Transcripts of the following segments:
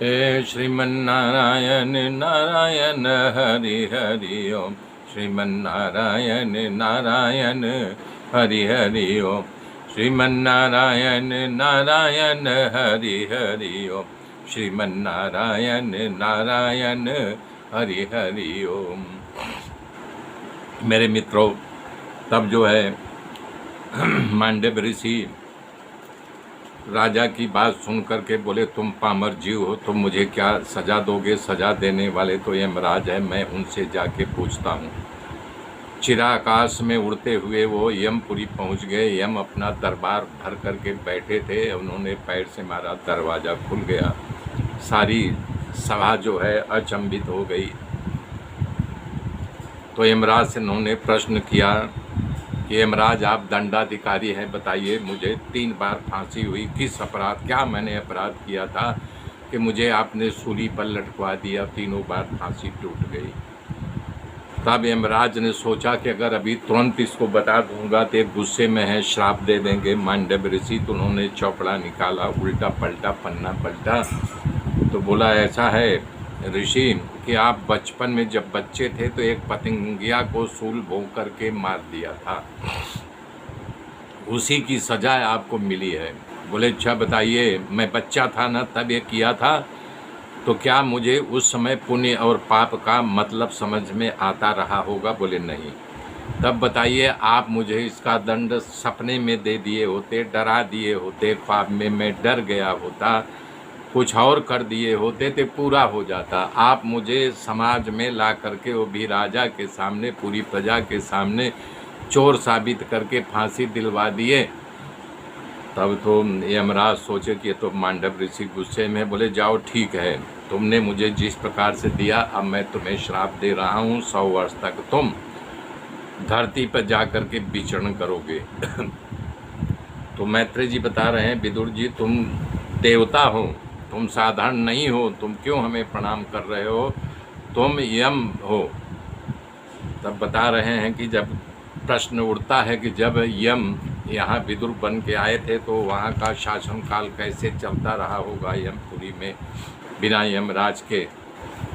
हे श्रीमन्नारायण नारायण हरि हरि ओम। श्रीमन्नारायण नारायण हरि हरि ओम। श्रीमन्नारायण नारायण हरि हरि ओम। श्रीमन्नारायण नारायण हरि हरि ओम। मेरे मित्रों, तब जो है मांडव ऋषि राजा की बात सुन करके बोले, तुम पामर जीव हो, तुम मुझे क्या सजा दोगे? सजा देने वाले तो यमराज है, मैं उनसे जाके पूछता हूँ। चिराकाश में उड़ते हुए वो यमपुरी पहुँच गए। यम अपना दरबार भर करके बैठे थे, उन्होंने पैर से मारा, दरवाज़ा खुल गया। सारी सभा जो है अचंभित हो गई। तो यमराज से उन्होंने प्रश्न किया कि यमराज, आप दंडाधिकारी हैं, बताइए मुझे 3 बार फांसी हुई, किस अपराध, क्या मैंने अपराध किया था कि मुझे आपने सूली पर लटकवा दिया, 3 बार फांसी टूट गई। तब यमराज ने सोचा कि अगर अभी तुरंत इसको बता दूंगा तो गुस्से में है, श्राप दे देंगे मांडव ऋषि। तो उन्होंने चौपड़ा निकाला, उल्टा पलटा पन्ना पलटा, तो बोला, ऐसा है ऋषि कि आप बचपन में जब बच्चे थे तो एक पतंगिया को सूल भोंक करके मार दिया था, उसी की सजा आपको मिली है। बोले, अच्छा बताइए, मैं बच्चा था ना तब ये किया था, तो क्या मुझे उस समय पुण्य और पाप का मतलब समझ में आता रहा होगा? बोले, नहीं। तब बताइए, आप मुझे इसका दंड सपने में दे दिए होते, डरा दिए होते, ख्वाब में मैं डर गया होता, कुछ और कर दिए होते तो पूरा हो जाता। आप मुझे समाज में ला करके वो भी राजा के सामने, पूरी प्रजा के सामने चोर साबित करके फांसी दिलवा दिए। तब तो यमराज सोचे कि ये तो मांडव ऋषि गुस्से में। बोले, जाओ ठीक है, तुमने मुझे जिस प्रकार से दिया, अब मैं तुम्हें श्राप दे रहा हूँ, 100 वर्ष तक तुम धरती पर जा कर के विचरण करोगे। तो मैत्रेय जी बता रहे हैं, विदुर जी, तुम देवता हो, तुम साधारण नहीं हो, तुम क्यों हमें प्रणाम कर रहे हो? तुम यम हो। तब बता रहे हैं कि जब प्रश्न उठता है कि जब यम यहाँ विदुर बन के आए थे तो वहाँ का शासनकाल कैसे चलता रहा होगा यमपुरी में बिना यमराज के।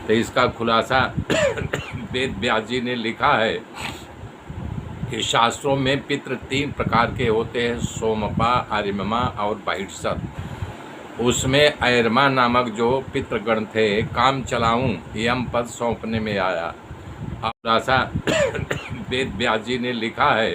तो इसका खुलासा वेद व्यास जी ने लिखा है कि शास्त्रों में पितृ 3 प्रकार के होते हैं, सोमपा, आर्यमा और बहिष्सत। उसमें ऐरमा नामक जो पितृगण थे, काम चलाऊं यम पद सौंपने में आया। और ऐसा वेद व्यास जी ने लिखा है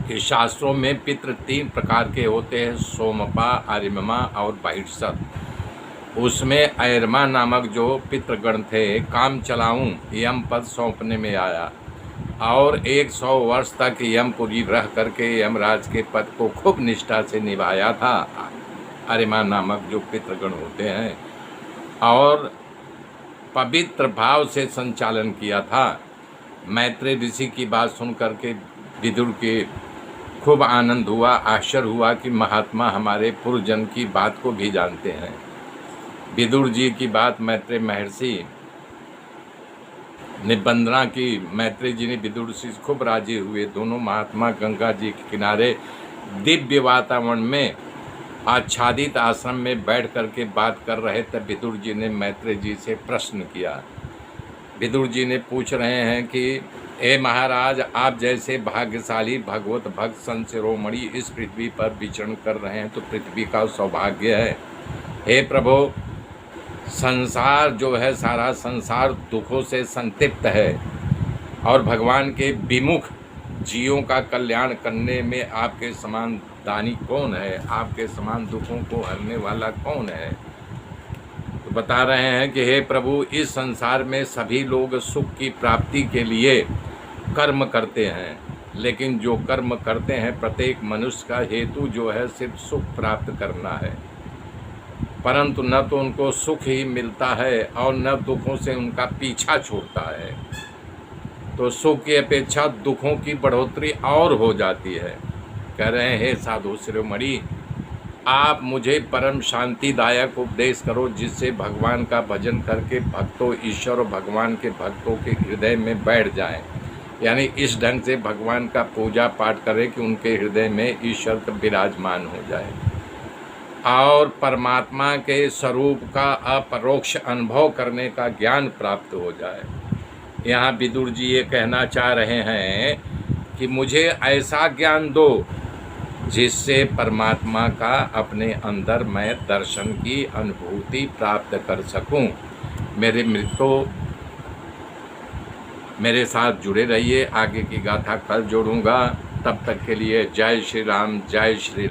कि शास्त्रों में पितृ 3 प्रकार के होते हैं, सोमपा, आर्यमा और बहिष्सत। उसमें ऐरमा नामक जो पितृगण थे, काम चलाऊं यम पद सौंपने में आया और 100 वर्ष तक यमपुरी रह करके यमराज के पद को खूब निष्ठा से निभाया था, अरिमा नामक जो पितृगण होते हैं, और पवित्र भाव से संचालन किया था। मैत्रेय ऋषि की बात सुन करके विदुर के खूब आनंद हुआ, आश्चर्य हुआ कि महात्मा हमारे पूर्वजन्म की बात को भी जानते हैं। विदुर जी की बात मैत्रेय महर्षि ने वंदना की। मैत्रेय जी ने विदुर से खूब राजी हुए। दोनों महात्मा गंगा जी के किनारे दिव्य वातावरण में आच्छादित आश्रम में बैठ करके बात कर रहे थे। विदुर जी ने मैत्रेय जी से प्रश्न किया। विदुर जी ने पूछ रहे हैं कि हे महाराज, आप जैसे भाग्यशाली भगवत भक्त संत शिरोमणि इस पृथ्वी पर विचरण कर रहे हैं तो पृथ्वी का सौभाग्य है। हे प्रभु, संसार जो है, सारा संसार दुखों से संतप्त है और भगवान के विमुख जीवों का कल्याण करने में आपके समान दानी कौन है? आपके समान दुखों को हरने वाला कौन है? तो बता रहे हैं कि हे प्रभु, इस संसार में सभी लोग सुख की प्राप्ति के लिए कर्म करते हैं, लेकिन जो कर्म करते हैं प्रत्येक मनुष्य का हेतु जो है सिर्फ सुख प्राप्त करना है, परंतु न तो उनको सुख ही मिलता है और न दुखों से उनका पीछा छूटता है। तो सुख की अपेक्षा दुखों की बढ़ोतरी और हो जाती है। कह रहे हैं, हे साधु शिरोमणि, आप मुझे परम शांतिदायक उपदेश करो जिससे भगवान का भजन करके भक्तों, ईश्वर और भगवान के भक्तों के हृदय में बैठ जाएं। यानी इस ढंग से भगवान का पूजा पाठ करें कि उनके हृदय में ईश्वर विराजमान हो जाए। और परमात्मा के स्वरूप का अपरोक्ष अनुभव करने का ज्ञान प्राप्त हो जाए। यहाँ विदुर जी ये कहना चाह रहे हैं कि मुझे ऐसा ज्ञान दो जिससे परमात्मा का अपने अंदर मैं दर्शन की अनुभूति प्राप्त कर सकूं। मेरे मित्रों, मेरे साथ जुड़े रहिए, आगे की गाथा कल जोड़ूंगा। तब तक के लिए जय श्री राम, जय श्री